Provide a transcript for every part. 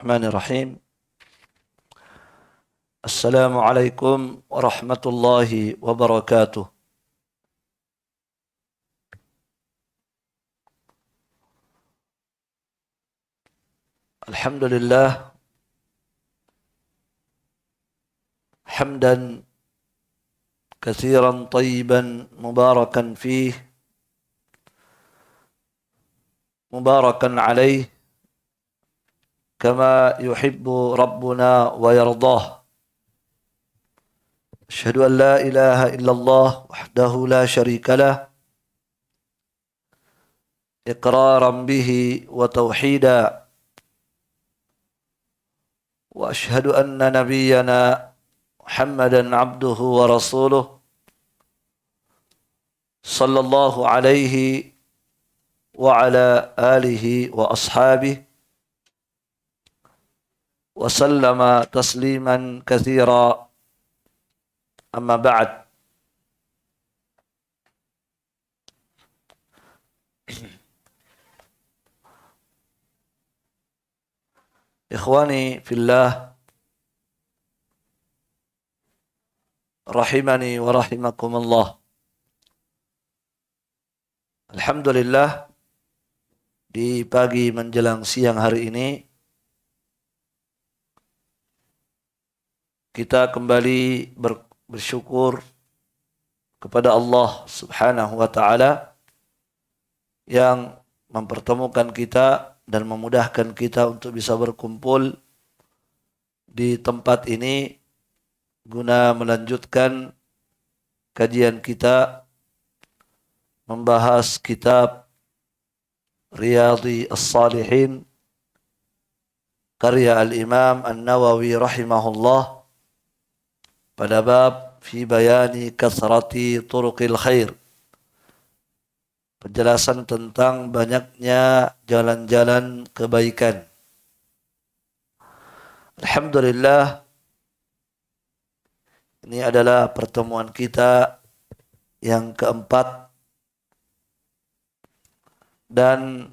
Bismillahirrahmanirrahim. Assalamualaikum warahmatullahi wabarakatuh. Alhamdulillah hamdan katsiran tayyiban mubarakan fih mubarakan alaih kama yuhibbu rabbuna wa yardah. Asyhadu an la ilaha illallah wahdahu la syarika lah iqraran bihi wa tauhida wa asyhadu anna nabiyyana Muhammadan abduhu wa rasuluh sallallahu alaihi wa ala alihi wa ashabihi wa sallama tasliman katsira. Amma ba'd. Ikhwani fillah rahimani wa rahimakumullah. Alhamdulillah, di pagi menjelang siang hari ini kita kembali bersyukur kepada Allah Subhanahu wa taala yang mempertemukan kita dan memudahkan kita untuk bisa berkumpul di tempat ini guna melanjutkan kajian kita membahas kitab Riyadhi As-Salihin karya Al-Imam An-Nawawi rahimahullah pada bab fi bayani kasrati turuqil khair, penjelasan tentang banyaknya jalan-jalan kebaikan. Alhamdulillah, ini adalah pertemuan kita yang keempat dan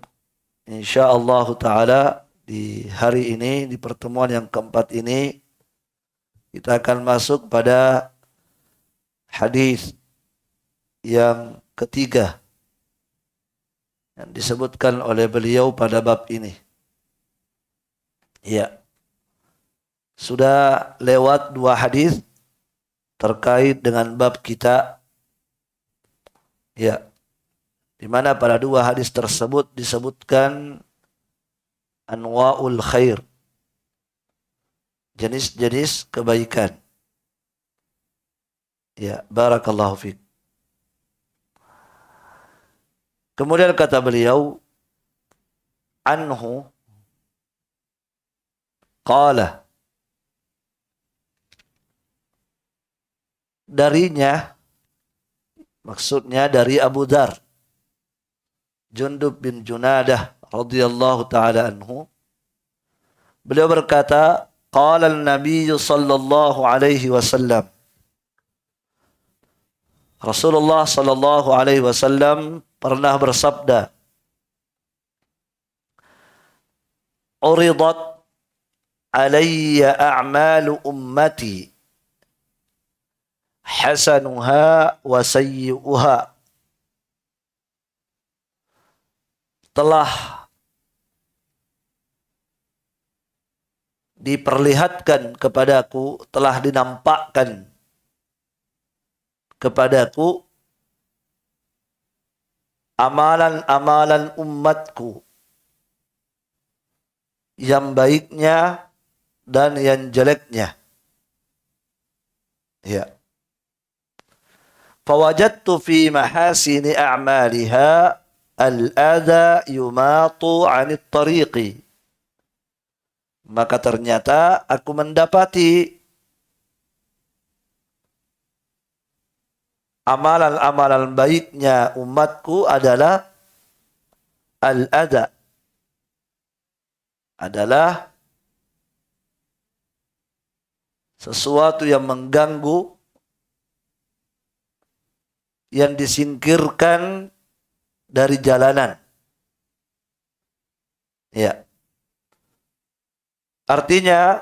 insyaallah ta'ala di hari ini, di pertemuan yang keempat ini kita akan masuk pada hadis yang ketiga yang disebutkan oleh beliau pada bab ini. Ya, sudah lewat dua hadis terkait dengan bab kita. Ya, di mana pada dua hadis tersebut disebutkan anwa'ul khair, jenis-jenis kebaikan. Ya, barakallahu fiik. Kemudian kata beliau, anhu qala, darinya, maksudnya dari Abu Dzar, Jundub bin Junadah radhiyallahu taala anhu, beliau berkata, qala an-nabiy sallallahu alaihi wasallam, Rasulullah sallallahu alaihi wasallam pernah bersabda, uridat alayya a'malu ummati hasanuha wa sayyi'uha. Telah diperlihatkan kepadaku, telah dinampakkan kepadaku amalan-amalan umatku yang baiknya dan yang jeleknya. Ya. Fawajadtu fi mahasini a'maliha al-adha yumatu 'anit tariqi. Maka ternyata aku mendapati amalan-amalan baiknya umatku adalah al-adha, adalah sesuatu yang mengganggu, yang disingkirkan dari jalanan. Ya. Artinya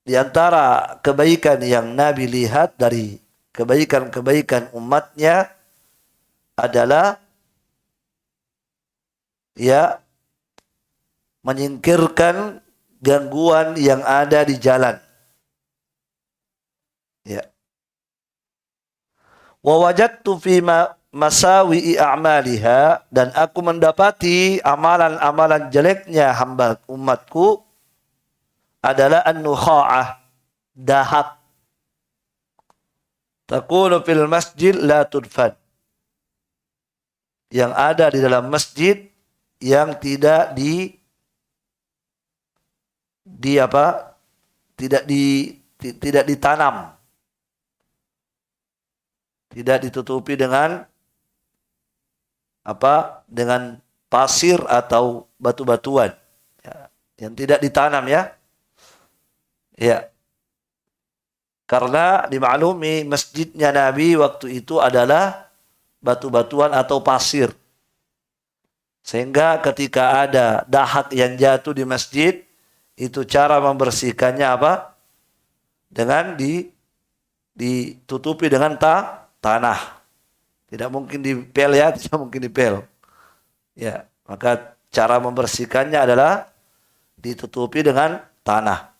di antara kebaikan yang Nabi lihat dari kebaikan-kebaikan umatnya adalah ya menyingkirkan gangguan yang ada di jalan. Ya. Wa wajadtu fi masawi'i a'maliha, dan aku mendapati amalan-amalan jeleknya hamba umatku adalah an-nukha'ah, dahak. Takunu fil masjid la tudfan, yang ada di dalam masjid yang tidak tidak ditanam, tidak ditutupi dengan dengan pasir atau batu-batuan, ya, yang tidak ditanam, ya. Ya. Karena dimaklumi masjidnya Nabi waktu itu adalah batu-batuan atau pasir. Sehingga ketika ada dahak yang jatuh di masjid, itu cara membersihkannya apa? Dengan ditutupi dengan tanah. Tidak mungkin dipel, ya, tidak mungkin dipel. Ya, maka cara membersihkannya adalah ditutupi dengan tanah.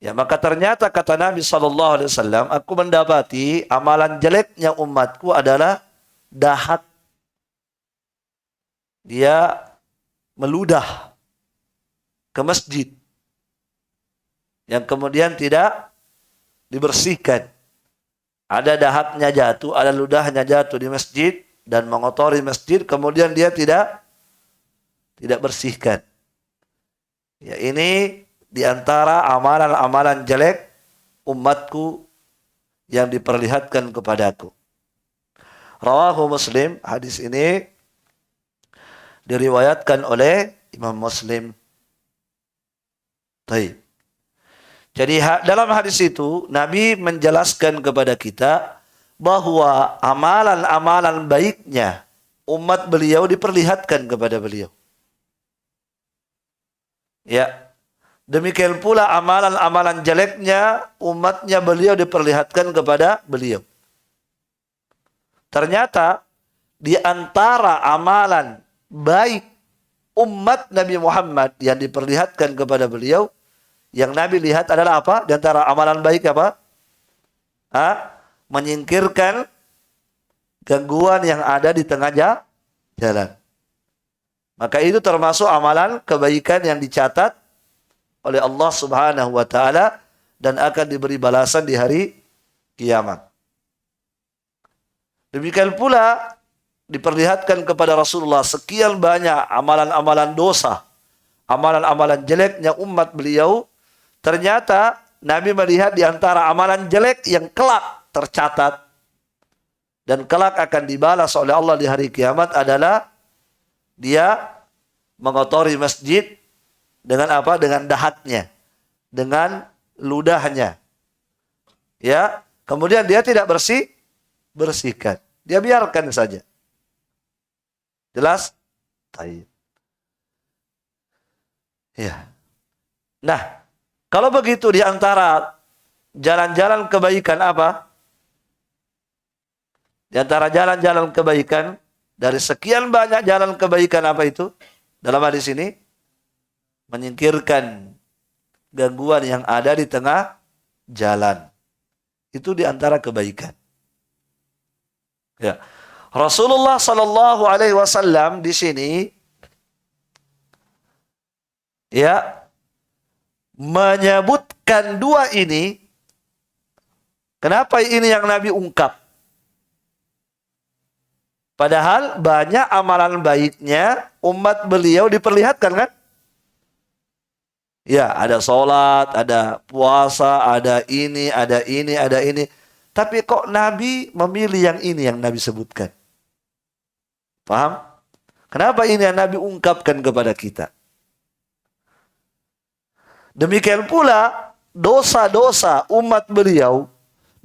Ya, maka ternyata kata Nabi SAW, aku mendapati amalan jeleknya umatku adalah dahak. Dia meludah ke masjid yang kemudian tidak dibersihkan. Ada dahaknya jatuh, ada ludahnya jatuh di masjid dan mengotori masjid, kemudian dia tidak bersihkan. Ya, ini di antara amalan-amalan jelek umatku yang diperlihatkan kepadaku. Rawahu Muslim, hadis ini diriwayatkan oleh Imam Muslim. Baik. Jadi dalam hadis itu Nabi menjelaskan kepada kita bahwa amalan-amalan baiknya umat beliau diperlihatkan kepada beliau. Ya. Demikian pula amalan-amalan jeleknya umatnya beliau diperlihatkan kepada beliau. Ternyata di antara amalan baik umat Nabi Muhammad yang diperlihatkan kepada beliau, yang Nabi lihat adalah apa? Di antara amalan baik apa? Menyingkirkan gangguan yang ada di tengah jalan. Maka itu termasuk amalan kebaikan yang dicatat oleh Allah Subhanahu wa taala dan akan diberi balasan di hari kiamat. Demikian pula diperlihatkan kepada Rasulullah sekian banyak amalan-amalan dosa, amalan-amalan jeleknya umat beliau. Ternyata Nabi melihat di antara amalan jelek yang kelak tercatat dan kelak akan dibalas oleh Allah di hari kiamat adalah dia mengotori masjid dengan apa? Dengan dahaknya, dengan ludahnya. Ya, kemudian dia tidak bersihkan. Dia biarkan saja. Jelas? Baik. Ya. Nah, kalau begitu di antara jalan-jalan kebaikan apa? Di antara jalan-jalan kebaikan dari sekian banyak jalan kebaikan apa itu? Dalam hadis ini menyingkirkan gangguan yang ada di tengah jalan. Itu di antara kebaikan. Ya. Rasulullah sallallahu alaihi wasallam di sini ya menyebutkan dua ini. Kenapa ini yang Nabi ungkap? Padahal banyak amalan baiknya umat beliau diperlihatkan, kan? Ya, ada sholat, ada puasa, ada ini, ada ini, ada ini. Tapi kok Nabi memilih yang ini yang Nabi sebutkan? Paham? Kenapa ini yang Nabi ungkapkan kepada kita? Demikian pula dosa-dosa umat beliau,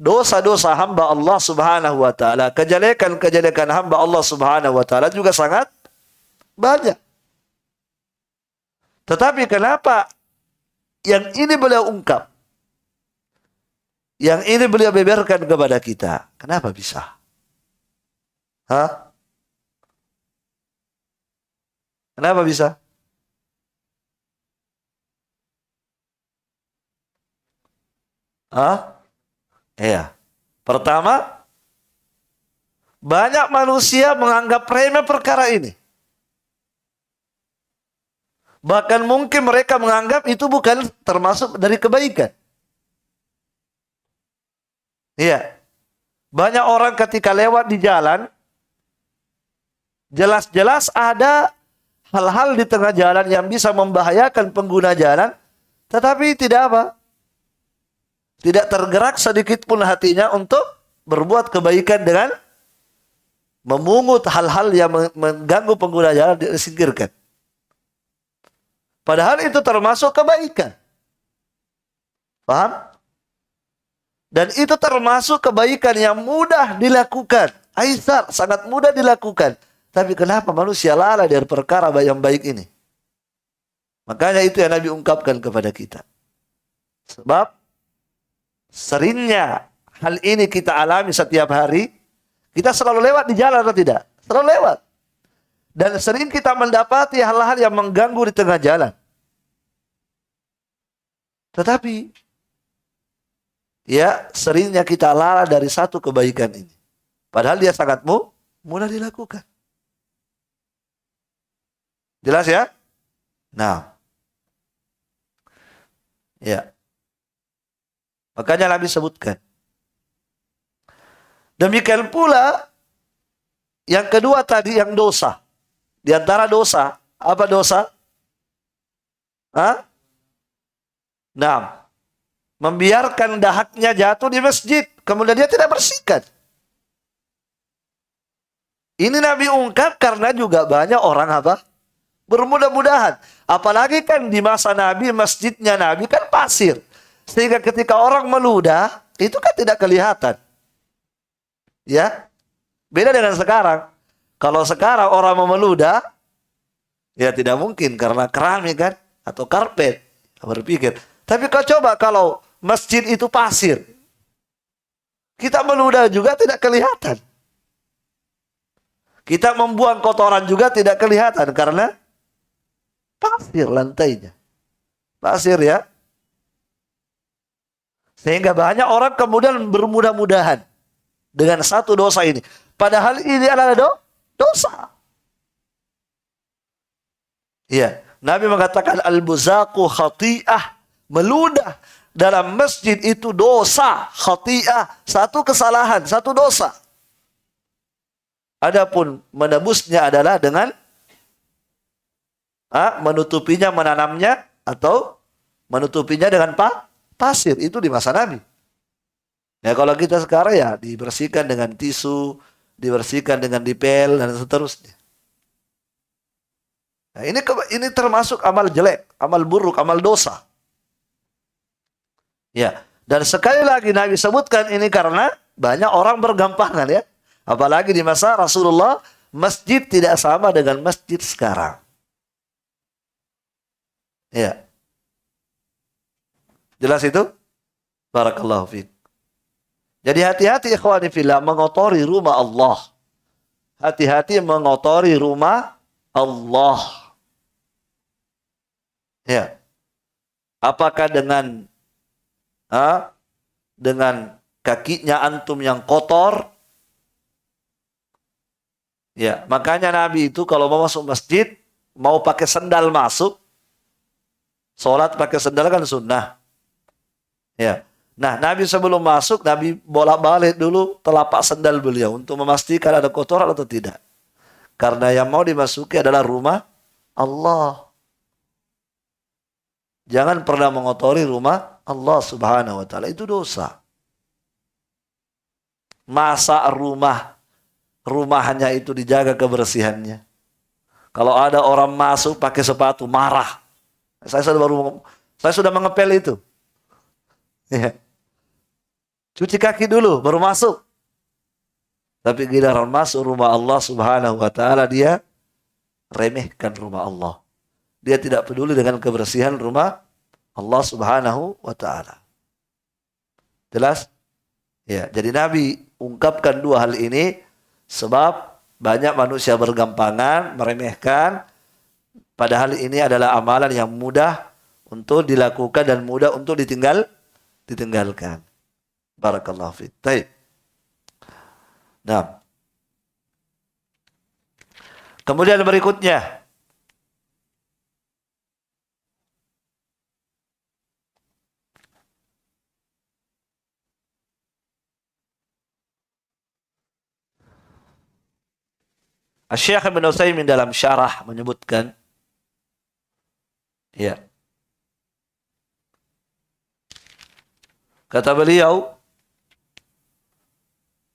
dosa-dosa hamba Allah Subhanahu wa taala, kejelekan-kejelekan hamba Allah Subhanahu wa taala juga sangat banyak. Tetapi kenapa yang ini beliau ungkap? Yang ini beliau beberkan kepada kita. Kenapa bisa? Hah? Kenapa bisa? Hah? Iya. Pertama, banyak manusia menganggap remeh perkara ini. Bahkan mungkin mereka menganggap itu bukan termasuk dari kebaikan. Iya. Banyak orang ketika lewat di jalan, jelas-jelas ada hal-hal di tengah jalan yang bisa membahayakan pengguna jalan, tetapi tidak apa? Tidak tergerak sedikit pun hatinya untuk berbuat kebaikan dengan memungut hal-hal yang mengganggu pengguna jalan, disingkirkan. Padahal itu termasuk kebaikan. Paham? Dan itu termasuk kebaikan yang mudah dilakukan. Aisar, sangat mudah dilakukan. Tapi kenapa manusia lalai dari perkara yang baik ini? Makanya itu yang Nabi ungkapkan kepada kita. Sebab seringnya hal ini kita alami setiap hari. Kita selalu lewat di jalan atau tidak? Selalu lewat. Dan sering kita mendapati hal-hal yang mengganggu di tengah jalan. Tetapi ya seringnya kita lalai dari satu kebaikan ini. Padahal dia sangat mudah dilakukan. Jelas ya? Nah. Ya. Makanya Nabi sebutkan. Demikian pula yang kedua tadi yang dosa. Di antara dosa, apa dosa? Hah? Nah, membiarkan dahaknya jatuh di masjid, kemudian dia tidak bersihkan. Ini Nabi ungkap karena juga banyak orang apa? Bermudah-mudahan. Apalagi kan di masa Nabi, masjidnya Nabi kan pasir. Sehingga ketika orang meludah, itu kan tidak kelihatan. Ya, beda dengan sekarang. Kalau sekarang orang mau meludah, ya tidak mungkin karena keramik kan, atau karpet. Berpikir. Tapi kau coba kalau masjid itu pasir, kita meludah juga tidak kelihatan. Kita membuang kotoran juga tidak kelihatan karena pasir lantainya. Pasir ya. Sehingga banyak orang kemudian bermudah-mudahan dengan satu dosa ini. Padahal ini adalah dosa. Iya, Nabi mengatakan al-buzaqu khati'ah. Meludah dalam masjid itu dosa, khati'ah, satu kesalahan, satu dosa. Adapun menebusnya adalah dengan menutupinya, menanamnya, atau menutupinya dengan pasir. Itu di masa Nabi. Ya kalau kita sekarang ya dibersihkan dengan tisu, dibersihkan dengan dipel dan seterusnya. Nah, ini termasuk amal jelek, amal buruk, amal dosa. Ya, dan sekali lagi Nabi sebutkan ini karena banyak orang bergampangan ya. Apalagi di masa Rasulullah, masjid tidak sama dengan masjid sekarang. Ya. Jelas itu? Barakallahu fiik. Jadi hati-hati ikhwani fillah mengotori rumah Allah. Hati-hati mengotori rumah Allah. Ya. Apakah dengan kakinya antum yang kotor? Ya, makanya Nabi itu kalau mau masuk masjid, mau pakai sendal masuk, sholat pakai sendal kan sunnah. Ya. Nah, Nabi sebelum masuk, Nabi bolak-balik dulu telapak sendal beliau untuk memastikan ada kotoran atau tidak. Karena yang mau dimasuki adalah rumah Allah. Jangan pernah mengotori rumah Allah subhanahu wa ta'ala. Itu dosa. Masa rumahnya itu dijaga kebersihannya. Kalau ada orang masuk pakai sepatu, marah. Saya sudah mengepel itu. Ya. Cuci kaki dulu, baru masuk. Tapi giliran masuk rumah Allah subhanahu wa ta'ala, dia remehkan rumah Allah. dia tidak peduli dengan kebersihan rumah Allah Subhanahu wa taala. Jelas? Ya, jadi Nabi ungkapkan dua hal ini sebab banyak manusia bergampangan, meremehkan, padahal ini adalah amalan yang mudah untuk dilakukan dan mudah untuk ditinggalkan. Barakallahu fiik. Baik. Nah. Kemudian berikutnya, Syekh Ibn Utsaimin dalam syarah menyebutkan, ya, kata beliau,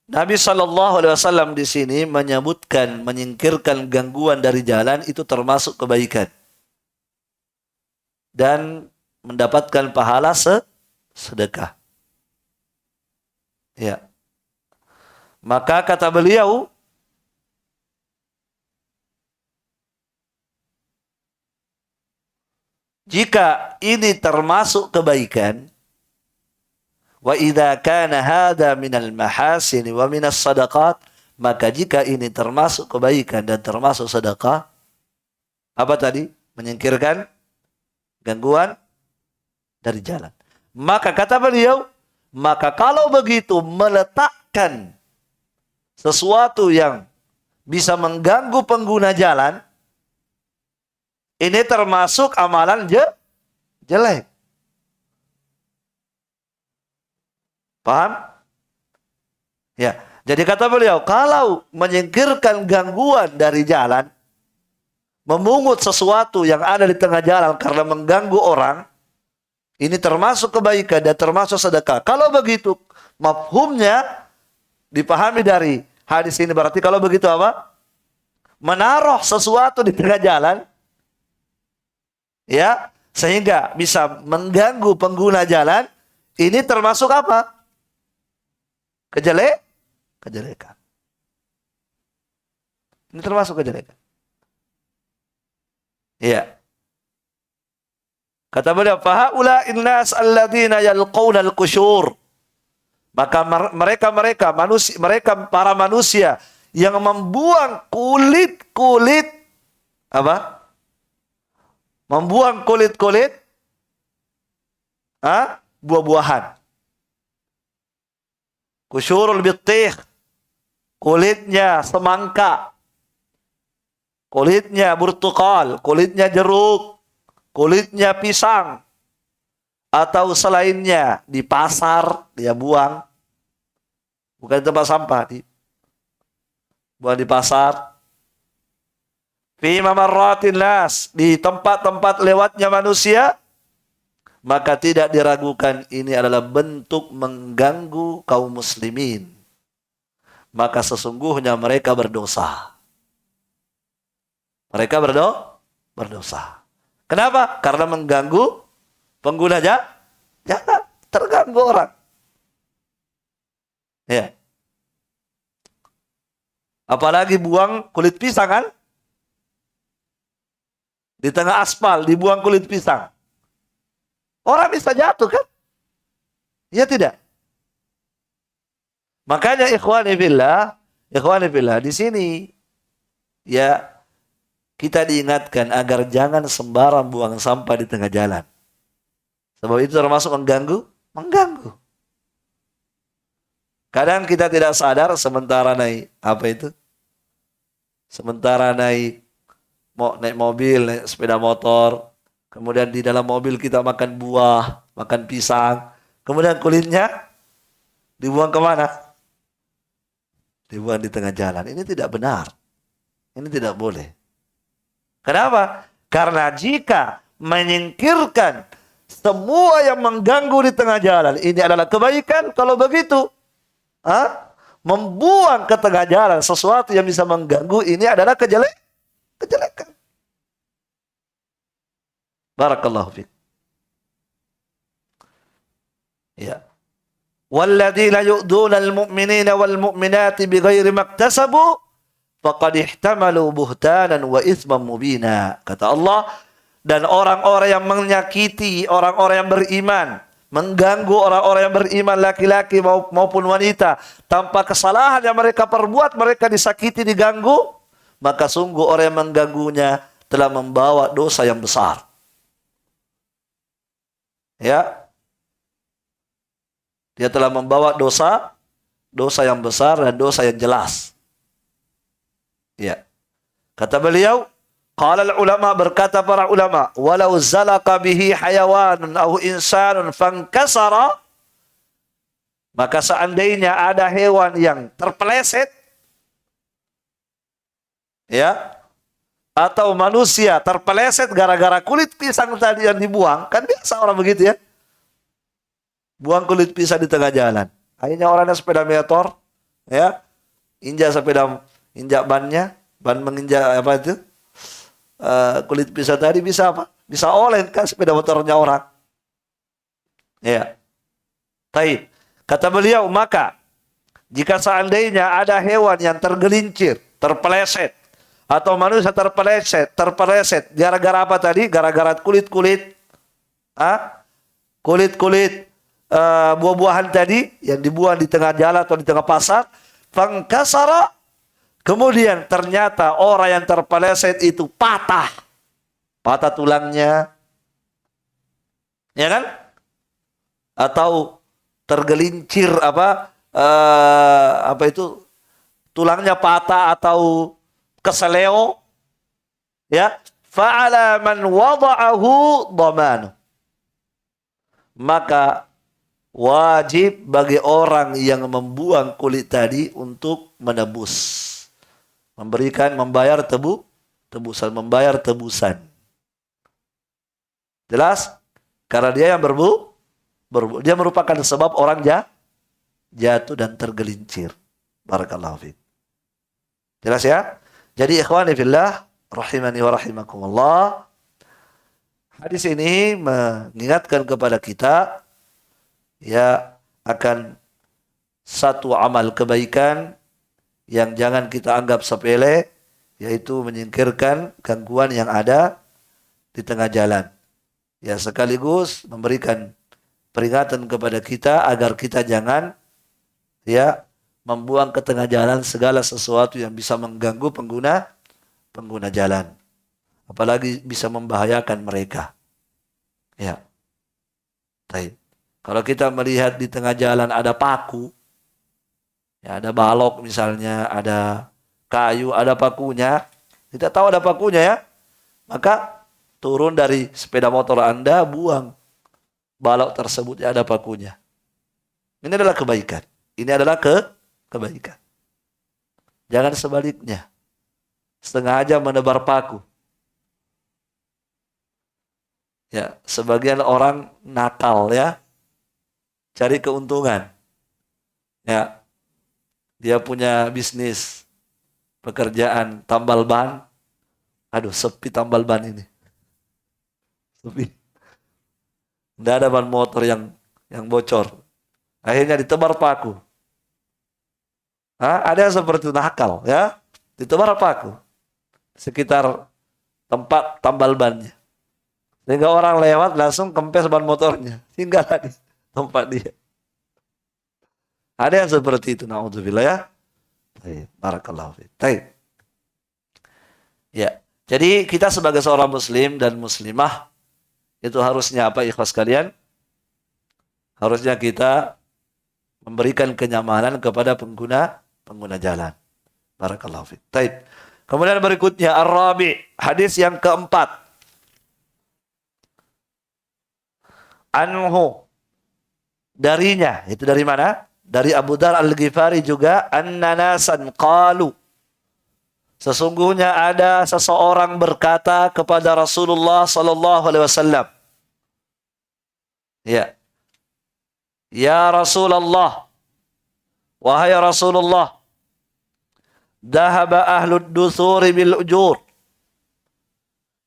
Nabi SAW di sini menyebutkan menyingkirkan gangguan dari jalan itu termasuk kebaikan dan mendapatkan pahala sedekah. Ya. Maka kata beliau, jika ini termasuk kebaikan, wa idza kana hadza minal mahasini wa minas sadaqat, maka jika ini termasuk kebaikan dan termasuk sedekah, apa tadi? Menyingkirkan gangguan dari jalan. Maka kata beliau, maka kalau begitu meletakkan sesuatu yang bisa mengganggu pengguna jalan, ini termasuk amalan jelek. Paham? Ya. Jadi kata beliau, kalau menyingkirkan gangguan dari jalan, memungut sesuatu yang ada di tengah jalan karena mengganggu orang, ini termasuk kebaikan dan termasuk sedekah. Kalau begitu, mafhumnya dipahami dari hadis ini, berarti kalau begitu apa? Menaruh sesuatu di tengah jalan, ya, sehingga bisa mengganggu pengguna jalan, ini termasuk apa? Kejelekan. Ini termasuk kejelekan. Iya. Kata beliau, fahaula innas alladzina yalqawna al-qusyur. Maka mereka para manusia yang membuang kulit-kulit apa? Membuang kulit-kulit buah-buahan. Kusyurul bitih, kulitnya semangka, kulitnya burtukal, kulitnya jeruk, kulitnya pisang, atau selainnya di pasar dia buang, bukan di tempat sampah, buang di pasar. Fi mamarratin nas, di tempat-tempat lewatnya manusia, maka tidak diragukan ini adalah bentuk mengganggu kaum muslimin. Maka sesungguhnya mereka berdosa. Mereka berdosa. Kenapa? Karena mengganggu pengguna jalan. Terganggu orang. Ya. Apalagi buang kulit pisang kan? Di tengah aspal dibuang kulit pisang. Orang bisa jatuh kan? Ya tidak? Makanya ikhwani fillah di sini ya kita diingatkan agar jangan sembarang buang sampah di tengah jalan. Sebab itu termasuk mengganggu. Kadang kita tidak sadar sementara naik sementara naik mobil, naik sepeda motor, kemudian di dalam mobil kita makan buah, makan pisang. Kemudian kulitnya dibuang kemana? Dibuang di tengah jalan. Ini tidak benar. Ini tidak boleh. Kenapa? Karena jika menyingkirkan semua yang mengganggu di tengah jalan, ini adalah kebaikan. Kalau begitu, membuang ke tengah jalan sesuatu yang bisa mengganggu, ini adalah kejelekan. Barakallahu fiik. Ya. Walladzina yu'duna al-mu'minina wal mu'minati bighairi maktasabu faqad ihtamalu buhtanan wa itsman mubina. Kata Allah, dan orang-orang yang menyakiti orang-orang yang beriman, mengganggu orang-orang yang beriman laki-laki maupun wanita tanpa kesalahan yang mereka perbuat, mereka disakiti, diganggu, maka sungguh orang yang mengganggunya telah membawa dosa yang besar. Ya, dia telah membawa dosa yang besar dan dosa yang jelas. Ya, kata beliau, qala ulama, berkata para ulama, walau zalaka bihi hayawanun aw insanun fankasara, maka seandainya ada hewan yang terpeleset, ya, atau manusia terpeleset gara-gara kulit pisang tadi yang dibuang, kan biasa orang begitu ya, buang kulit pisang di tengah jalan. Akhirnya orangnya sepeda motor, ya, injak bannya, ban menginjak apa itu, kulit pisang tadi bisa apa? Bisa oleng kan sepeda motornya orang. Ya. Taib. Kata beliau, maka jika seandainya ada hewan yang tergelincir, terpeleset, atau manusia terpeleset gara-gara apa tadi? Gara-gara kulit-kulit buah-buahan tadi yang dibuang di tengah jalan atau di tengah pasar, fangkasara, kemudian ternyata orang yang terpeleset itu patah tulangnya, ya kan? Atau tergelincir tulangnya patah atau keseleo, ya. Fa'ala man wada'ahu dhamanu, maka wajib bagi orang yang membuang kulit tadi untuk menebus. Membayar tebusan. Jelas? Karena dia yang dia merupakan sebab orang jatuh dan tergelincir. Barakallahu fiik. Jelas ya? Jadi ikhwani fillah, rahimani wa rahimakumullah, hadis ini mengingatkan kepada kita ya akan satu amal kebaikan yang jangan kita anggap sepele, yaitu menyingkirkan gangguan yang ada di tengah jalan. Ya, sekaligus memberikan peringatan kepada kita agar kita jangan ya membuang ke tengah jalan segala sesuatu yang bisa mengganggu pengguna jalan, apalagi bisa membahayakan mereka. Ya. Baik. Kalau kita melihat di tengah jalan ada paku, ya, ada balok misalnya, ada kayu, ada pakunya. Kita tahu ada pakunya ya. Maka turun dari sepeda motor Anda, buang balok tersebut, ya, ada pakunya. Ini adalah kebaikan. Ini adalah kebaikan. Jangan sebaliknya. Sengaja menebar paku. Ya, sebagian orang nakal ya. Cari keuntungan. Ya. Dia punya bisnis, pekerjaan tambal ban. Aduh, sepi tambal ban ini. Sepi. Tidak ada ban motor yang bocor. Akhirnya ditebar paku. Ada yang seperti nakal, ya. Ditebar paku sekitar tempat tambal bannya. Sehingga orang lewat langsung kempes ban motornya. Tinggal di tempat dia. Ada yang seperti itu, na'udzubillah ya. Baik, barakallahu fiik. Baik. Ya, jadi kita sebagai seorang muslim dan muslimah itu harusnya apa, ikhwas kalian? Harusnya kita memberikan kenyamanan kepada pengguna jalan. Barakallahu fiik. Baik. Kemudian berikutnya Ar-Rabi', hadis yang keempat. Anhu, darinya, itu dari mana? Dari Abu Dzar Al-Ghifari juga, anna nasan qalu, sesungguhnya ada seseorang berkata kepada Rasulullah sallallahu alaihi wasallam, ya, ya Rasulullah, wahai Rasulullah, dhahaba ahlud duthuri bil ujur,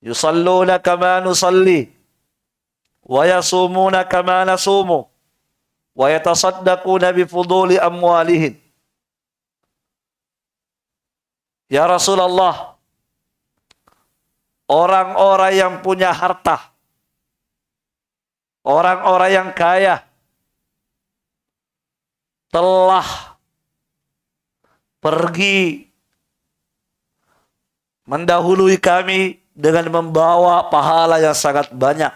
yusalluna kama nusalli, wa yasumuna kama nasumu, wa yatasaddaquna bifuduli amwalihim. Ya Rasulullah, orang-orang yang punya harta, orang-orang yang kaya telah pergi mendahului kami dengan membawa pahala yang sangat banyak.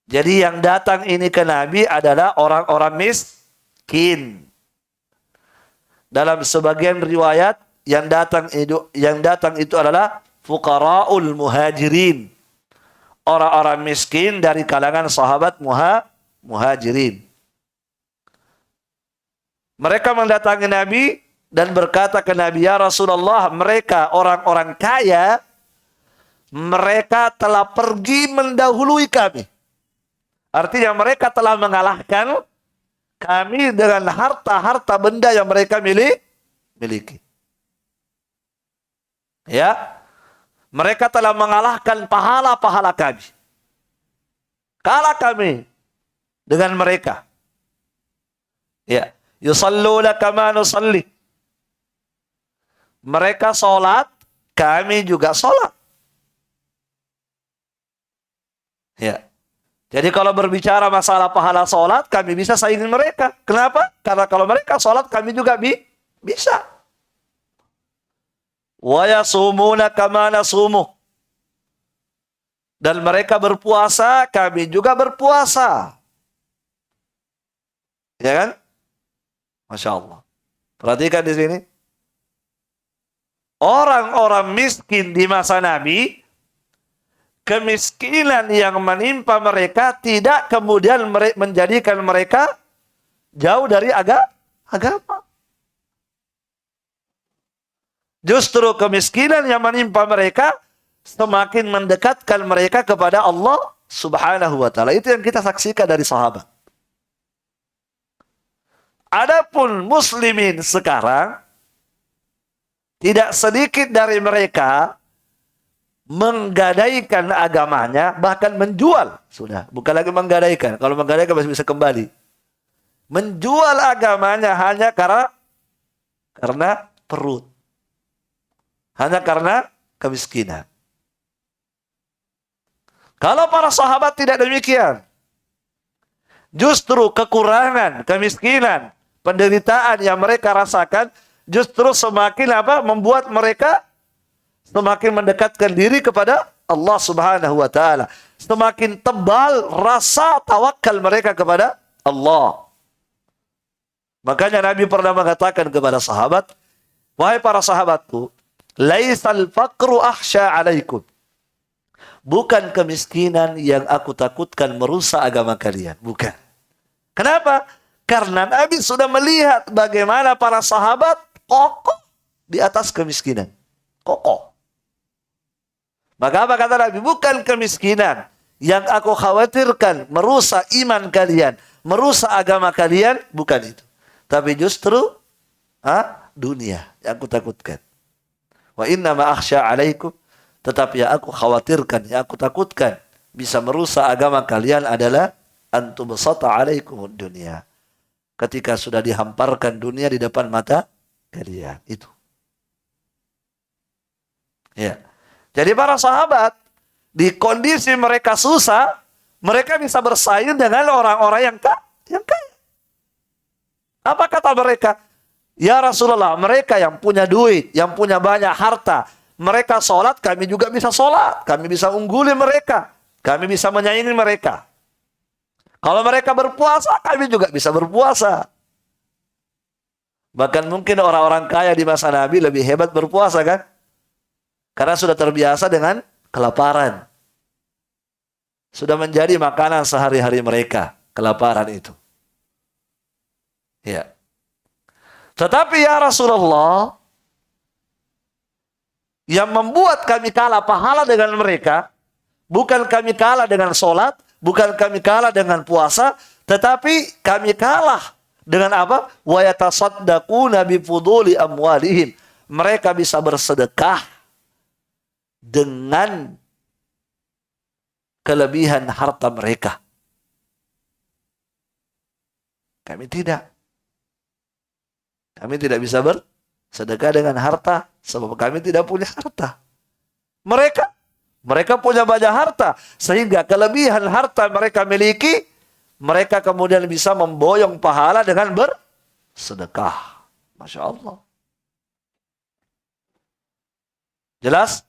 Jadi yang datang ini ke Nabi adalah orang-orang miskin. Dalam sebagian riwayat yang datang itu adalah fuqaraul muhajirin. Orang-orang miskin dari kalangan sahabat muhajirin. Mereka mendatangi Nabi dan berkata ke Nabi, ya Rasulullah, mereka orang-orang kaya, mereka telah pergi mendahului kami. Artinya mereka telah mengalahkan kami dengan harta-harta benda yang mereka miliki. Ya, mereka telah mengalahkan pahala-pahala kami. Kalah kami dengan mereka. Ya, yusalluna kama nusalli. Mereka sholat, kami juga sholat. Ya. Jadi kalau berbicara masalah pahala sholat, kami bisa saingi mereka. Kenapa? Karena kalau mereka sholat, kami juga bisa. Wa yasumuna kama nasumu. Dan mereka berpuasa, kami juga berpuasa. Ya kan? Masya Allah. Perhatikan di sini. Orang-orang miskin di masa Nabi, kemiskinan yang menimpa mereka tidak kemudian menjadikan mereka jauh dari agama. Justru kemiskinan yang menimpa mereka semakin mendekatkan mereka kepada Allah Subhanahu wa ta'ala. Itu yang kita saksikan dari sahabat. Adapun muslimin sekarang, tidak sedikit dari mereka menggadaikan agamanya, bahkan menjual. Sudah, bukan lagi menggadaikan. Kalau menggadaikan masih bisa kembali. Menjual agamanya hanya karena perut. Hanya karena kemiskinan. Kalau para sahabat tidak demikian. Justru kekurangan, kemiskinan, penderitaan yang mereka rasakan justru semakin membuat mereka semakin mendekatkan diri kepada Allah Subhanahu wa ta'ala. Semakin tebal rasa tawakal mereka kepada Allah. Makanya Nabi pernah mengatakan kepada sahabat, wahai para sahabatku, laisal faqru akhsha alaikum. Bukan kemiskinan yang aku takutkan merusak agama kalian. Bukan. Kenapa? Karena Nabi sudah melihat bagaimana para sahabat kokoh di atas kemiskinan. Kokoh. Maka apa kata Nabi? Bukan kemiskinan yang aku khawatirkan merusak iman kalian, merusak agama kalian. Bukan itu. Tapi justru dunia yang aku takutkan. Wa inna ma akhsha alaikum. Tetapi yang aku khawatirkan, yang aku takutkan bisa merusak agama kalian adalah antubsata alaikum dunia. Ketika sudah dihamparkan dunia di depan mata kalian. Itu. Ya. Jadi para sahabat, di kondisi mereka susah, mereka bisa bersaing dengan orang-orang yang kaya. Apa kata mereka? Ya Rasulullah, mereka yang punya duit, yang punya banyak harta, mereka sholat, kami juga bisa sholat. Kami bisa ungguli mereka. Kami bisa menyaingi mereka. Kalau mereka berpuasa, kami juga bisa berpuasa. Bahkan mungkin orang-orang kaya di masa Nabi lebih hebat berpuasa kan? Karena sudah terbiasa dengan kelaparan. Sudah menjadi makanan sehari-hari mereka. Kelaparan itu. Ya. Tetapi ya Rasulullah, yang membuat kami kalah pahala dengan mereka, bukan kami kalah dengan sholat, bukan kami kalah dengan puasa, tetapi kami kalah dengan apa? Wa yatasaddaquna bi fuduli amwalihim. Mereka bisa bersedekah dengan kelebihan harta mereka. Kami tidak. Kami tidak bisa bersedekah dengan harta sebab kami tidak punya harta. Mereka mereka punya banyak harta, sehingga kelebihan harta mereka miliki, mereka kemudian bisa memboyong pahala dengan bersedekah. Masya Allah. Jelas?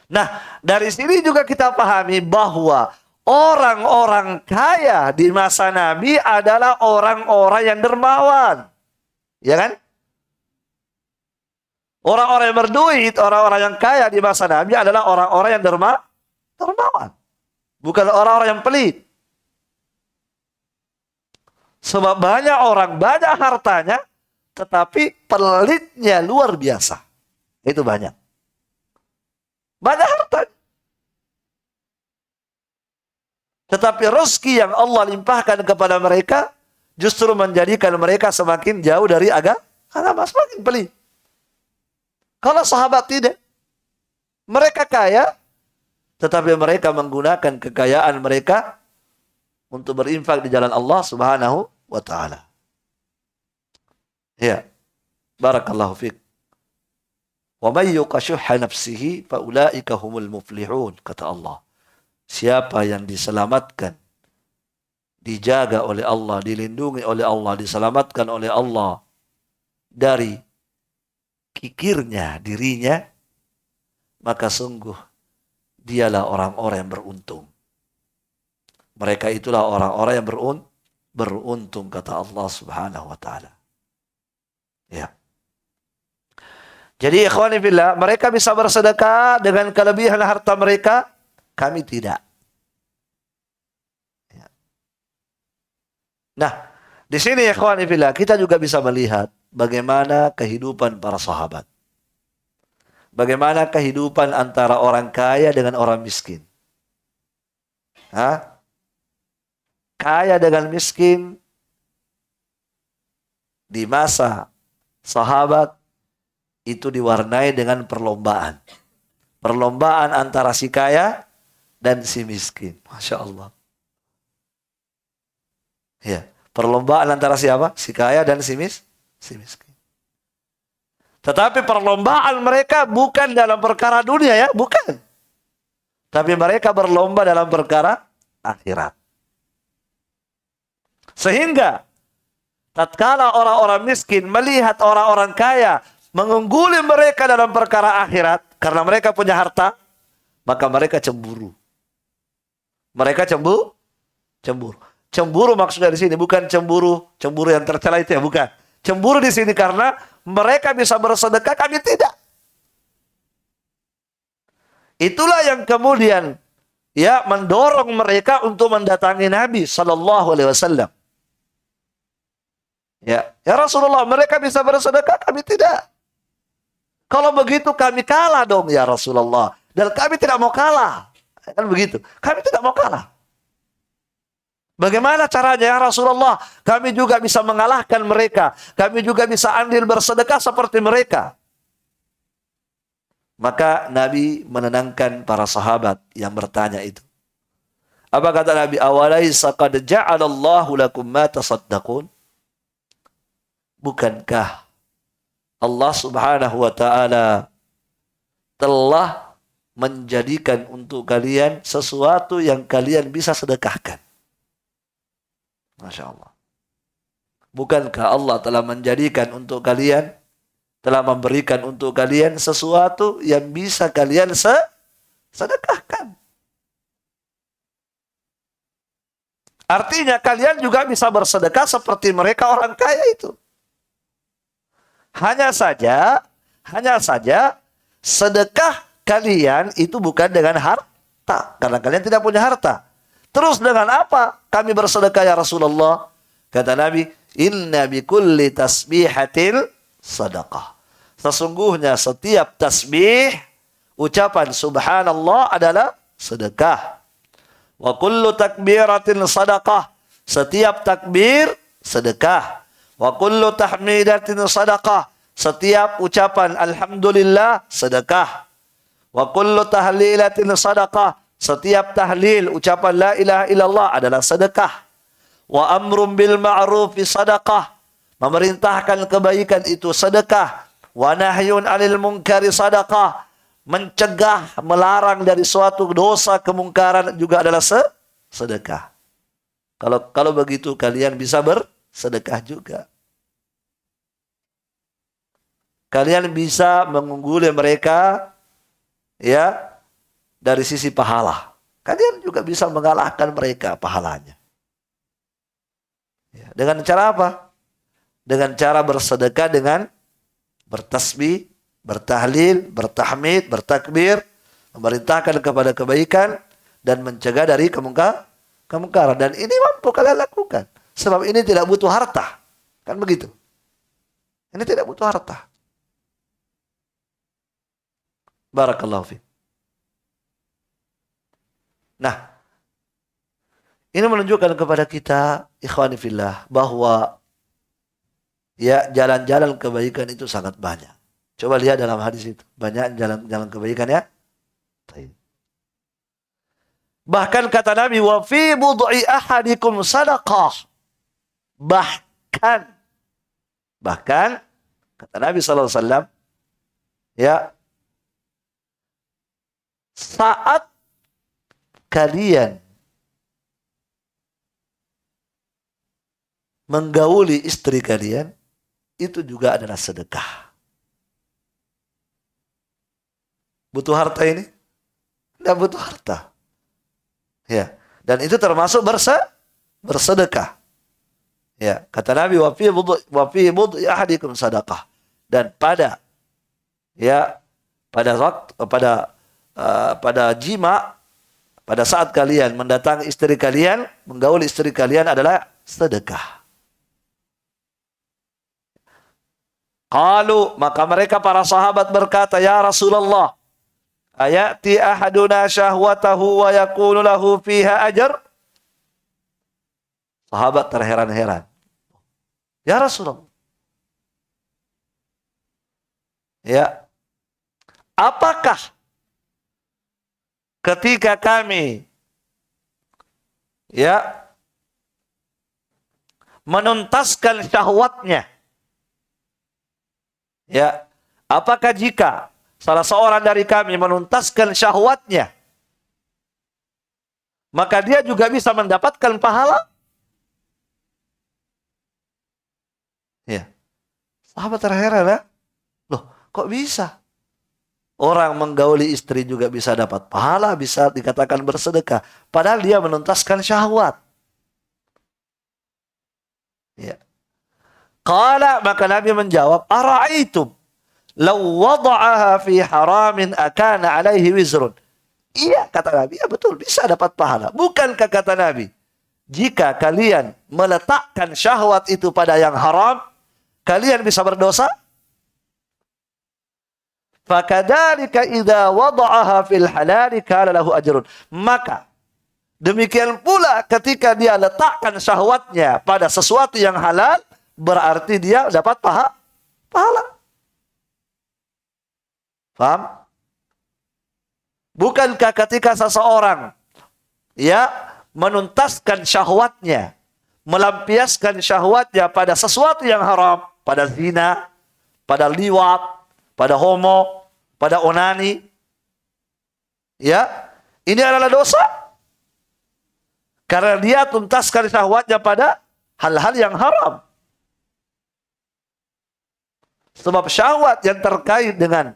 Nah, dari sini juga kita pahami bahwa orang-orang kaya di masa Nabi adalah orang-orang yang dermawan. Ya kan? Orang-orang yang berduit, orang-orang yang kaya di masa Nabi adalah orang-orang yang dermawan. Bukan orang-orang yang pelit. Sebab banyak orang, banyak hartanya, tetapi pelitnya luar biasa. Itu banyak. Banyak hartanya. Tetapi rezeki yang Allah limpahkan kepada mereka, justru menjadikan mereka semakin jauh dari agama, semakin pelit. Kalau sahabat tidak. Mereka kaya, tetapi mereka menggunakan kekayaan mereka untuk berinfak di jalan Allah Subhanahu wa ta'ala. Ya. Barakallahu fiik. Wa may yuqashuhha nafsihi fa ulaika humul muflihun, kata Allah. Siapa yang diselamatkan, dijaga oleh Allah, dilindungi oleh Allah, diselamatkan oleh Allah dari kikirnya dirinya, maka sungguh dialah orang-orang yang beruntung. Mereka itulah orang-orang yang beruntung, kata Allah Subhanahu wa ta'ala. Ya. Jadi ikhwani fillah, mereka bisa bersedekah dengan kelebihan harta mereka, kami tidak. Ya. Nah, di sini ikhwani fillah, kita juga bisa melihat bagaimana kehidupan para sahabat. Bagaimana kehidupan antara orang kaya dengan orang miskin. Kaya dengan miskin di masa sahabat itu diwarnai dengan perlombaan. Perlombaan antara si kaya dan si miskin. Masya Allah. Ya, perlombaan antara siapa? Si kaya dan si miskin. Tetapi perlombaan mereka bukan dalam perkara dunia, ya, bukan. Tapi mereka berlomba dalam perkara akhirat. Sehingga tatkala orang-orang miskin melihat orang-orang kaya mengungguli mereka dalam perkara akhirat karena mereka punya harta, maka mereka cemburu. Mereka cemburu. Cemburu maksudnya di sini bukan cemburu yang tercela itu, ya, bukan. Cemburu di sini karena mereka bisa bersedekah, kami tidak. Itulah yang kemudian ya mendorong mereka untuk mendatangi Nabi Sallallahu Alaihi Wasallam. Ya Rasulullah, mereka bisa bersedekah, kami tidak. Kalau begitu kami kalah dong ya Rasulullah. Dan kami tidak mau kalah. Kan begitu. Kami tidak mau kalah. Bagaimana caranya ya Rasulullah? Kami juga bisa mengalahkan mereka. Kami juga bisa andil bersedekah seperti mereka. Maka Nabi menenangkan para sahabat yang bertanya itu. Apa kata Nabi? Awalaisa qad ja'alallahu lakum ma tasaddaqun? Bukankah Allah Subhanahu wa ta'ala telah menjadikan untuk kalian sesuatu yang kalian bisa sedekahkan? Masya Allah. Bukankah Allah telah menjadikan untuk kalian, telah memberikan untuk kalian sesuatu yang bisa kalian sedekahkan? Artinya kalian juga bisa bersedekah seperti mereka orang kaya itu. Hanya saja sedekah kalian itu bukan dengan harta, karena kalian tidak punya harta. Terus dengan apa kami bersedekah ya Rasulullah? Kata Nabi, inna bikulli tasbihatil sadaqah. Sesungguhnya setiap tasbih, ucapan subhanallah adalah sedekah. Wa kullu takbiratin sadaqah. Setiap takbir sedekah. Wa kullu tahmidatin sadaqah. Setiap ucapan alhamdulillah sedekah. Wa kullu tahlilatin sadaqah. Setiap tahlil, ucapan la ilaha illallah adalah sedekah. Wa amrun bil ma'rufi sadaqah. Memerintahkan kebaikan itu sedekah. Wa nahyun 'anil munkari sadaqah. mencegah, melarang dari suatu dosa kemungkaran juga adalah sedekah. Kalau begitu kalian bisa bersedekah juga. Kalian bisa mengungguli mereka ya dari sisi pahala. Kalian juga bisa mengalahkan mereka pahalanya. Ya, dengan cara apa? Dengan cara bersedekah dengan bertasbih, bertahlil, bertahmid, bertakbir, memerintahkan kepada kebaikan dan mencegah dari kemungkaran. Dan ini mampu kalian lakukan. Sebab ini tidak butuh harta. Kan begitu. Ini tidak butuh harta. Barakallahu fiik. Nah, ini menunjukkan kepada kita, ikhwani fillah, bahwa ya jalan-jalan kebaikan itu sangat banyak. Coba lihat dalam hadis itu. Banyak jalan-jalan kebaikan ya. Bahkan kata Nabi, wa fi bud'i ahadikum sadaqah. Bahkan kata Nabi SAW, ya, saat kalian menggauli istri kalian, itu juga adalah sedekah. Butuh harta ini? Tidak butuh harta. Ya, dan itu termasuk bersedekah. Ya, kata Nabi, wa fi bud'i ahadikum sadaqah. Dan pada jima, pada saat kalian mendatangi istri kalian, menggauli istri kalian adalah sedekah. Qalu, maka mereka para sahabat berkata, ya Rasulullah, ayati ahaduna syahwatahu wa yakunu lahu fiha ajr? Sahabat terheran-heran. Ya Rasulullah. Ya. Apakah ketika kami menuntaskan syahwatnya, ya, apakah jika salah seorang dari kami menuntaskan syahwatnya, maka dia juga bisa mendapatkan pahala? Ya. Sahabat terheran ya. Loh, kok bisa? Orang menggauli istri juga bisa dapat pahala, bisa dikatakan bersedekah. Padahal dia menuntaskan syahwat. Ya. Qala, maka Nabi menjawab, ara'aitum law wada'aha fi haramin akana alaihi wizrun. Iya, kata Nabi, ya betul, bisa dapat pahala. Bukankah kata Nabi, jika kalian meletakkan syahwat itu pada yang haram, kalian bisa berdosa? Fakadzalika idza wada'aha fil halal kana lahu ajrun. Maka demikian pula ketika dia letakkan syahwatnya pada sesuatu yang halal, berarti dia dapat pahala. Paham? Bukankah ketika seseorang menuntaskan syahwatnya, melampiaskan syahwatnya pada sesuatu yang haram, pada zina, pada liwat, pada homo, pada onani, ini adalah dosa. Karena dia tuntaskan syahwatnya pada hal-hal yang haram. Sebab syahwat yang terkait dengan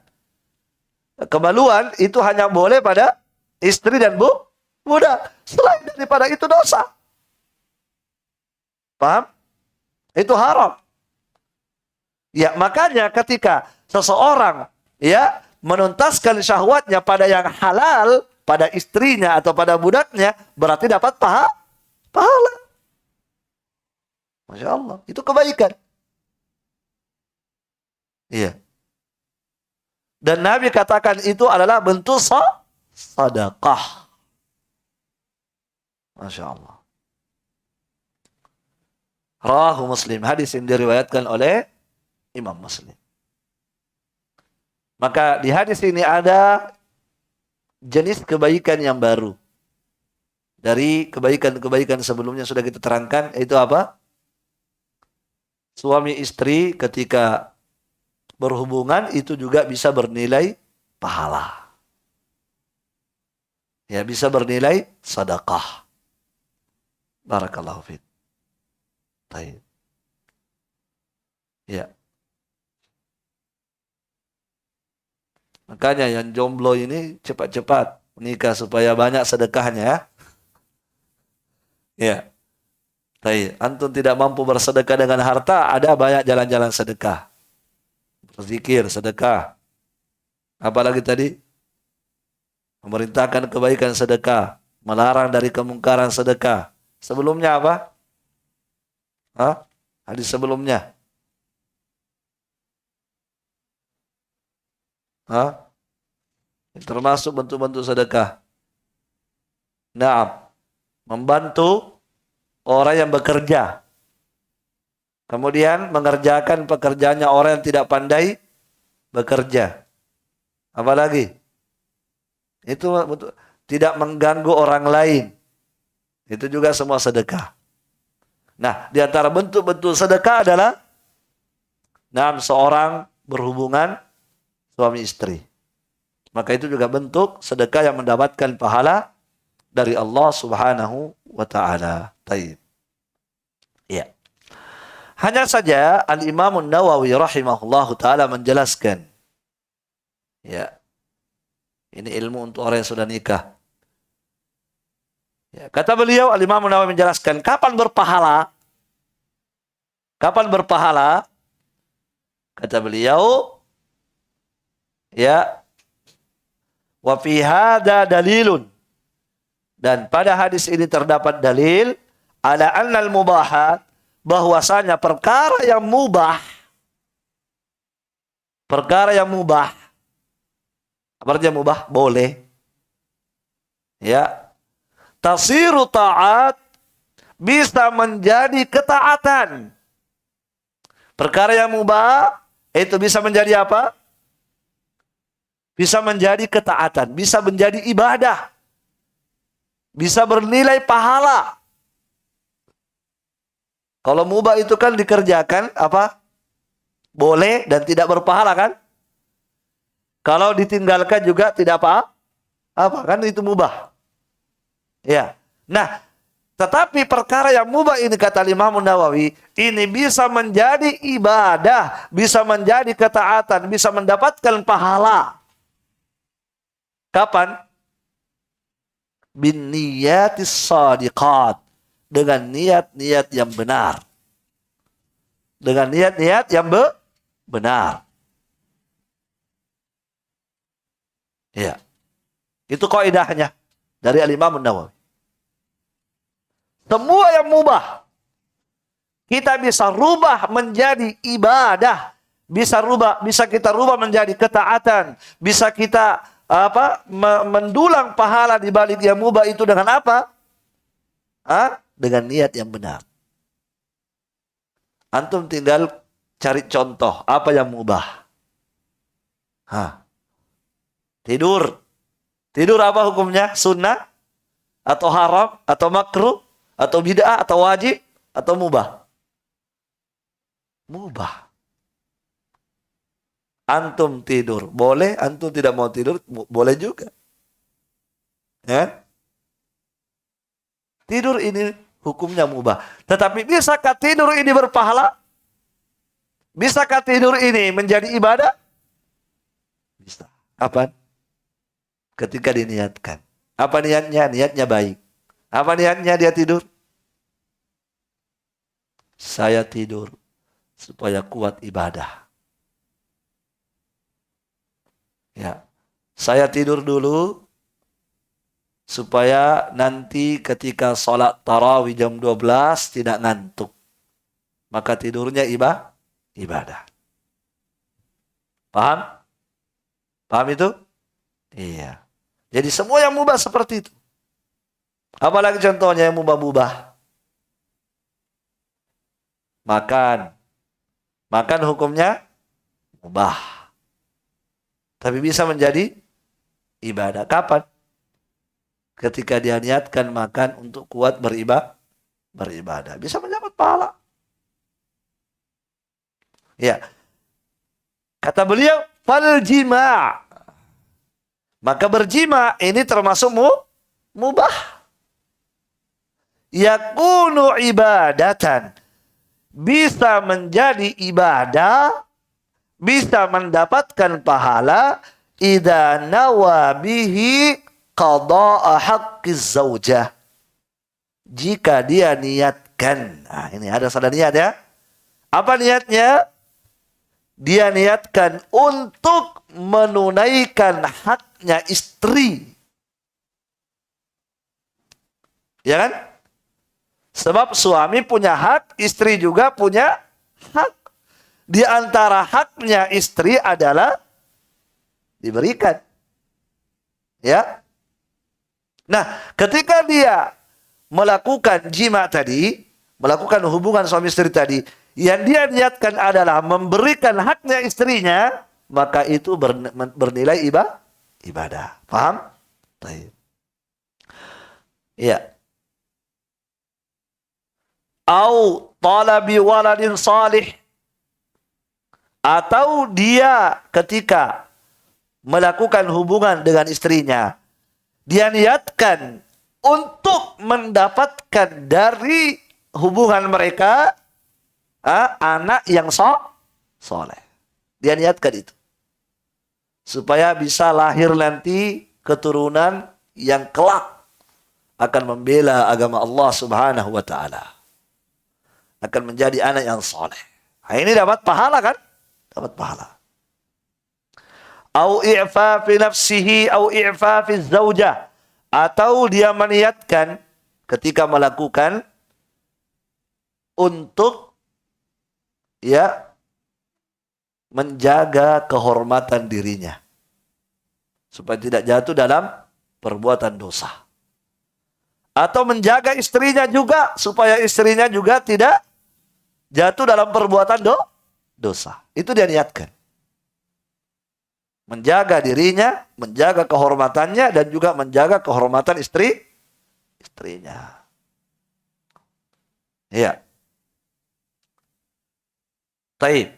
kemaluan itu hanya boleh pada istri dan budak. Selain daripada itu dosa. Paham? Itu haram. Ya, makanya ketika seseorang menuntaskan syahwatnya pada yang halal, pada istrinya atau pada budaknya, berarti dapat pahala. Masya Allah, itu kebaikan. Iya. Dan Nabi katakan itu adalah bentuk sedekah. Masya Allah. Rawahu Muslim. Hadis yang diriwayatkan oleh Imam Muslim. Maka di hadis ini ada jenis kebaikan yang baru. Dari kebaikan-kebaikan sebelumnya sudah kita terangkan, yaitu apa? Suami istri ketika berhubungan itu juga bisa bernilai pahala. Ya, bisa bernilai sedekah. Barakallahu fiik. Baik. Ya. Makanya yang jomblo ini cepat-cepat menikah supaya banyak sedekahnya ya. Ya. Baik. Antum tidak mampu bersedekah dengan harta, ada banyak jalan-jalan sedekah. Berzikir, sedekah. Apalagi tadi? Memerintahkan kebaikan sedekah. Melarang dari kemungkaran sedekah. Sebelumnya apa? Hah? Hadis sebelumnya. Hah? Termasuk bentuk-bentuk sedekah. Nah, membantu orang yang bekerja. Kemudian mengerjakan pekerjaannya orang yang tidak pandai bekerja. Apalagi? Itu tidak mengganggu orang lain. Itu juga semua sedekah. Nah, di antara bentuk-bentuk sedekah adalah seorang berhubungan suami istri. Maka itu juga bentuk sedekah yang mendapatkan pahala dari Allah Subhanahu wa taala. Baik. Ya. Hanya saja Al-Imam An-Nawawi rahimahullahu taala menjelaskan, ya, ini ilmu untuk orang yang sudah nikah. Ya, kata beliau, Al-Imam An-Nawawi menjelaskan kapan berpahala. Kapan berpahala? Kata beliau, ya, wa fi hadza dalilun. Dan pada hadis ini terdapat dalil ala annal mubahat, bahwasanya perkara yang mubah, apa artinya mubah? Boleh. Ya. Tasiru ta'at, bisa menjadi ketaatan. Perkara yang mubah itu bisa menjadi apa? Bisa menjadi ketaatan, bisa menjadi ibadah. Bisa bernilai pahala. Kalau mubah itu kan dikerjakan apa? Boleh dan tidak berpahala kan? Kalau ditinggalkan juga tidak apa kan, itu mubah. Ya. Nah, tetapi perkara yang mubah ini kata Imam Nawawi, ini bisa menjadi ibadah, bisa menjadi ketaatan, bisa mendapatkan pahala. Kapan? Bin niyatis shadiqat, dengan niat-niat yang benar. Dengan niat-niat yang benar. Ya. Itu kaidahnya dari Al-Imam Nawawi. Semua yang mubah kita bisa rubah menjadi ibadah, bisa kita rubah menjadi ketaatan, bisa kita mendulang pahala di balik yang mubah itu dengan apa? Dengan niat yang benar. Antum tinggal cari contoh apa yang mubah. Tidur. Tidur apa hukumnya? Sunnah? Atau haram? Atau makruh? Atau bid'ah? Atau wajib? Atau mubah? Mubah. Antum tidur. Boleh. Antum tidak mau tidur. Boleh juga. Ya? Tidur ini hukumnya mubah. Tetapi bisakah tidur ini berpahala? Bisakah tidur ini menjadi ibadah? Bisa. Kapan? Ketika diniatkan. Apa niatnya? Niatnya baik. Apa niatnya dia tidur? Saya tidur supaya kuat ibadah. Ya. Saya tidur dulu supaya nanti ketika sholat tarawih jam 12 tidak ngantuk. Maka tidurnya ibadah. Paham? Paham itu? Iya. Jadi semua yang mubah seperti itu. Apalagi contohnya yang mubah-mubah. Makan. Makan hukumnya mubah. Tapi bisa menjadi ibadah. Kapan? Ketika dia niatkan makan untuk kuat beribadah. Bisa mendapat pahala. Ya. Kata beliau, fal jima'. Maka berjima ini termasuk mubah. Yakunu ibadatan, bisa menjadi ibadah, bisa mendapatkan pahala idza nawa bihi qada'a haqqiz zaujah, jika dia niatkan. Nah, ini ada salah niat ya. Apa niatnya? Dia niatkan untuk menunaikan haknya istri. Ya kan? Sebab suami punya hak, istri juga punya hak. Di antara haknya istri adalah diberikan. Ya. Nah, ketika dia melakukan jima tadi, melakukan hubungan suami istri tadi, yang dia niatkan adalah memberikan haknya istrinya, maka itu bernilai ibadah. Paham? Baik. Iya. Au talabi waladin salih, atau dia ketika melakukan hubungan dengan istrinya, dia niatkan untuk mendapatkan dari hubungan mereka anak yang soleh. Dia niatkan itu supaya bisa lahir nanti keturunan yang kelak akan membela agama Allah Subhanahu wa taala, akan menjadi anak yang soleh. Nah, ini dapat pahala kan? Dapat pahala. Au i'fafi nafsihi au i'fafi zaujah, atau dia meniatkan ketika melakukan untuk ya menjaga kehormatan dirinya supaya tidak jatuh dalam perbuatan dosa, atau menjaga istrinya juga supaya istrinya juga tidak jatuh dalam perbuatan dosa. Itu dia niatkan. Menjaga dirinya, menjaga kehormatannya, dan juga menjaga kehormatan istrinya. Iya. Taib.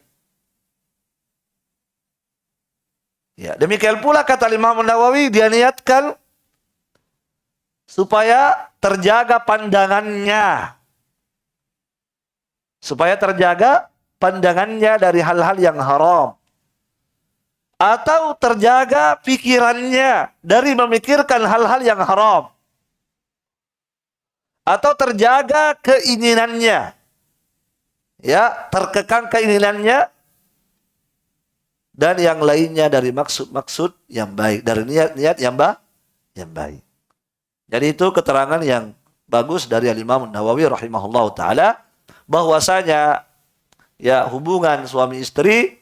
Ya, demikian pula kata Imam Nawawi, dia niatkan supaya terjaga pandangannya. Supaya terjaga pandangannya dari hal-hal yang haram. Atau terjaga pikirannya dari memikirkan hal-hal yang haram. Atau terjaga keinginannya. Ya, terkekang keinginannya. Dan yang lainnya dari maksud-maksud yang baik. Dari niat-niat yang baik. Jadi itu keterangan yang bagus dari Imam Nawawi rahimahullah ta'ala. Bahwasanya ya hubungan suami istri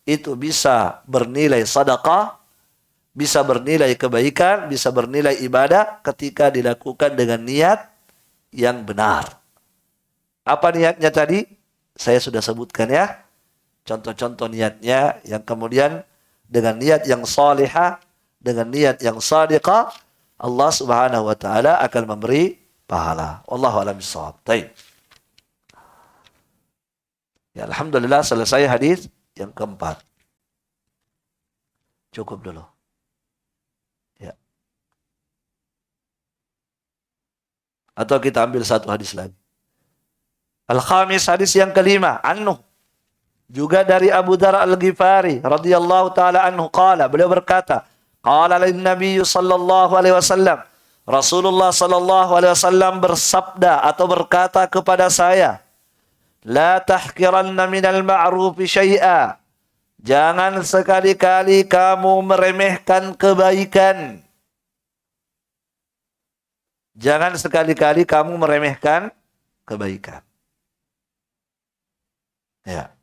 itu bisa bernilai sedekah, bisa bernilai kebaikan, bisa bernilai ibadah ketika dilakukan dengan niat yang benar. Apa niatnya tadi? Saya sudah sebutkan ya. Contoh-contoh niatnya yang kemudian dengan niat yang salihah, dengan niat yang shadiqah, Allah Subhanahu wa taala akan memberi pahala. Wallahu a'lam bishawab. Baik. Ya, alhamdulillah selesai hadis yang keempat. Cukup dulu. Ya. Atau kita ambil satu hadis lagi. Al-khamis, hadis yang kelima, anhu, juga dari Abu Dzar Al-Ghifari radhiyallahu taala anhu qala, beliau berkata, qala lin Nabi sallallahu alaihi wasallam, Rasulullah sallallahu alaihi wasallam bersabda atau berkata kepada saya, la tahkiranna minal ma'rufi syai'a, jangan sekali-kali kamu meremehkan kebaikan. Jangan sekali-kali kamu meremehkan kebaikan. Ya.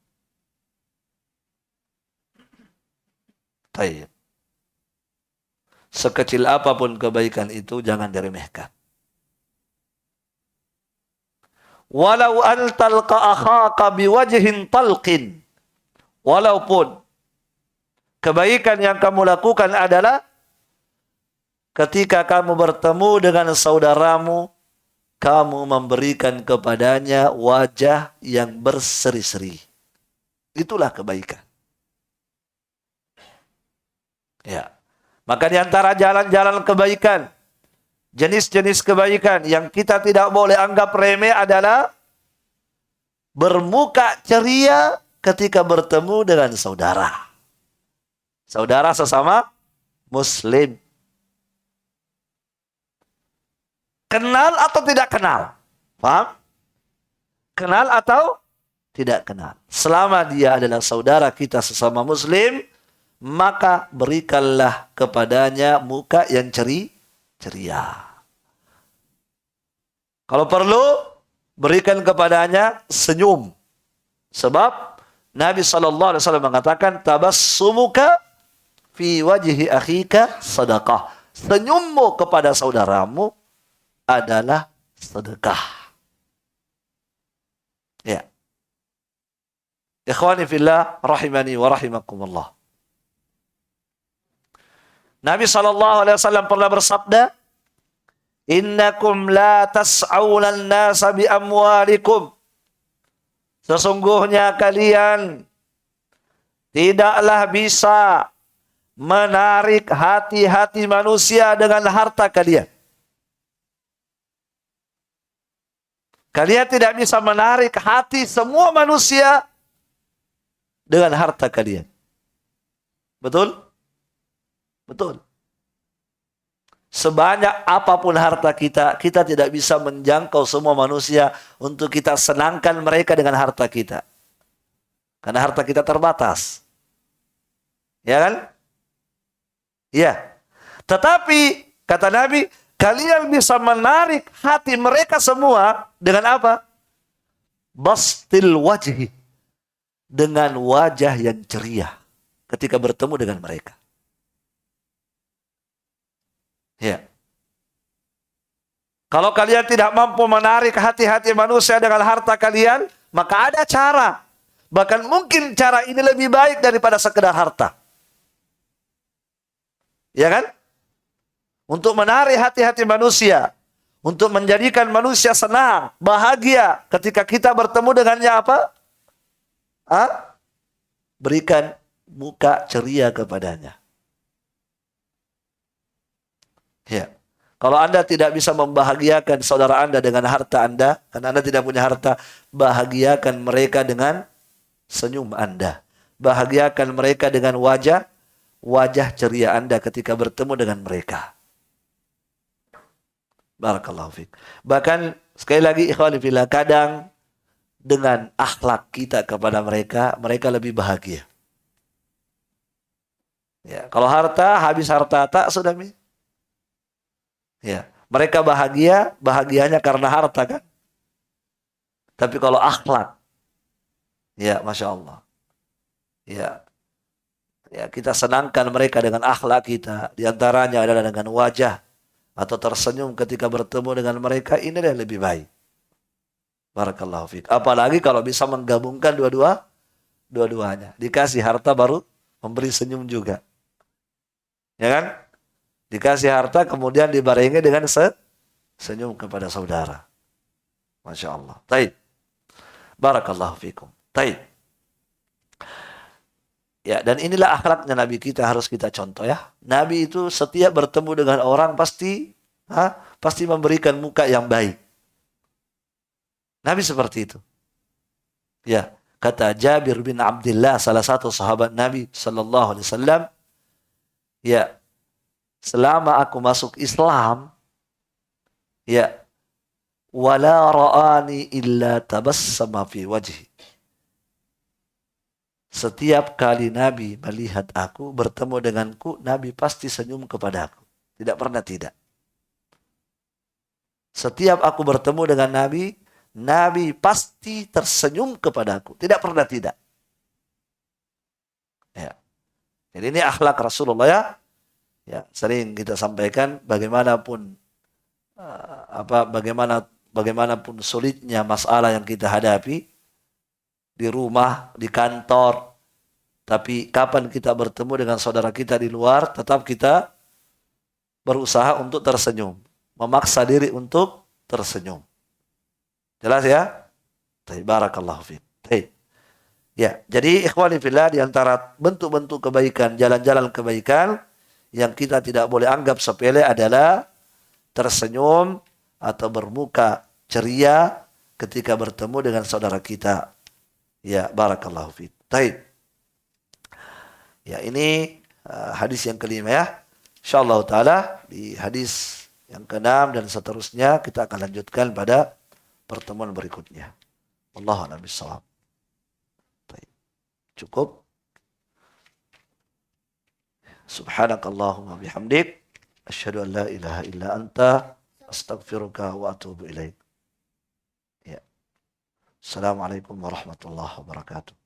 Baik. Sekecil apapun kebaikan itu jangan diremehkan. Walau an talqa akhaka biwajhin talqin, walaupun kebaikan yang kamu lakukan adalah ketika kamu bertemu dengan saudaramu, kamu memberikan kepadanya wajah yang berseri-seri. Itulah kebaikan. Ya. Maka di antara jalan-jalan kebaikan, jenis-jenis kebaikan yang kita tidak boleh anggap remeh adalah bermuka ceria ketika bertemu dengan saudara. Saudara sesama Muslim. Kenal atau tidak kenal? Paham? Kenal atau tidak kenal. Selama dia adalah saudara kita sesama Muslim, maka berikanlah kepadanya muka yang ceria. Kalau perlu, berikan kepadanya senyum. Sebab Nabi SAW mengatakan, tabassumuka fi wajhi akhika sadaqah. Senyummu kepada saudaramu adalah sedekah. Ya. Ikhwani fillah, rahimani wa rahimakumullah. Nabi SAW pernah bersabda, innakum la tas'awlan nasa bi amwalikum. Sesungguhnya kalian tidaklah bisa menarik hati-hati manusia dengan harta kalian. Kalian tidak bisa menarik hati semua manusia dengan harta kalian. Betul? Betul. Sebanyak apapun harta kita, kita tidak bisa menjangkau semua manusia untuk kita senangkan mereka dengan harta kita. Karena harta kita terbatas. Ya kan? Iya. Tetapi, kata Nabi, kalian bisa menarik hati mereka semua dengan apa? Bastil wajhi. Dengan wajah yang ceria ketika bertemu dengan mereka. Ya. Kalau kalian tidak mampu menarik hati-hati manusia dengan harta kalian, maka ada cara. Bahkan mungkin cara ini lebih baik daripada sekedar harta. Ya kan? Untuk menarik hati-hati manusia, untuk menjadikan manusia senang, bahagia ketika kita bertemu dengannya apa? Berikan muka ceria kepadanya. Ya. Kalau Anda tidak bisa membahagiakan saudara Anda dengan harta Anda, karena Anda tidak punya harta, bahagiakan mereka dengan senyum Anda. Bahagiakan mereka dengan wajah ceria Anda ketika bertemu dengan mereka. Barakallahu fiik. Bahkan sekali lagi ikhwani fillah, kadang dengan akhlak kita kepada mereka, mereka lebih bahagia. Ya, kalau harta, habis harta tak sudah. Ya, mereka bahagianya karena harta kan. Tapi kalau akhlak, ya Masya Allah. Ya, kita senangkan mereka dengan akhlak kita. Di antaranya adalah dengan wajah atau tersenyum ketika bertemu dengan mereka. Ini adalah lebih baik. Barakallahu fiik. Apalagi kalau bisa menggabungkan dua-duanya. Dikasih harta baru memberi senyum juga. Ya kan? Dikasih harta kemudian dibarengi dengan senyum kepada saudara. Masya Allah. Taib. Barakallahu fikum. Taib. Ya, dan inilah akhlaknya Nabi kita, harus kita contoh ya. Nabi itu setiap bertemu dengan orang pasti memberikan muka yang baik. Nabi seperti itu. Ya, kata Jabir bin Abdullah, salah satu sahabat Nabi sallallahu alaihi wasallam, ya, selama aku masuk Islam, ya, wala ra'ani illa tabassama fi wajhi. Setiap kali Nabi melihat aku, bertemu denganku, Nabi pasti senyum kepadaku. Tidak pernah tidak. Setiap aku bertemu dengan Nabi, Nabi pasti tersenyum kepadaku. Tidak pernah tidak. Ya. Jadi ini akhlak Rasulullah ya. Ya, sering kita sampaikan bagaimanapun bagaimanapun sulitnya masalah yang kita hadapi di rumah, di kantor, tapi kapan kita bertemu dengan saudara kita di luar, tetap kita berusaha untuk tersenyum, memaksa diri untuk tersenyum. Jelas ya? Barakallahu fiik. Ya, jadi ikhwani fillah, di antara bentuk-bentuk kebaikan, jalan-jalan kebaikan yang kita tidak boleh anggap sepele adalah tersenyum atau bermuka ceria ketika bertemu dengan saudara kita. Ya, barakallahu fiik. Baik. Ya, ini hadis yang kelima ya. Insyaallah taala di hadis yang keenam dan seterusnya kita akan lanjutkan pada pertemuan berikutnya. Wallahu a'lam bishawab. Baik. Cukup. Subhanakallahumma bihamdik asyhadu an la ilaha illa anta astaghfiruka wa atubu ilaik. Ya. Assalamualaikum warahmatullahi wabarakatuh.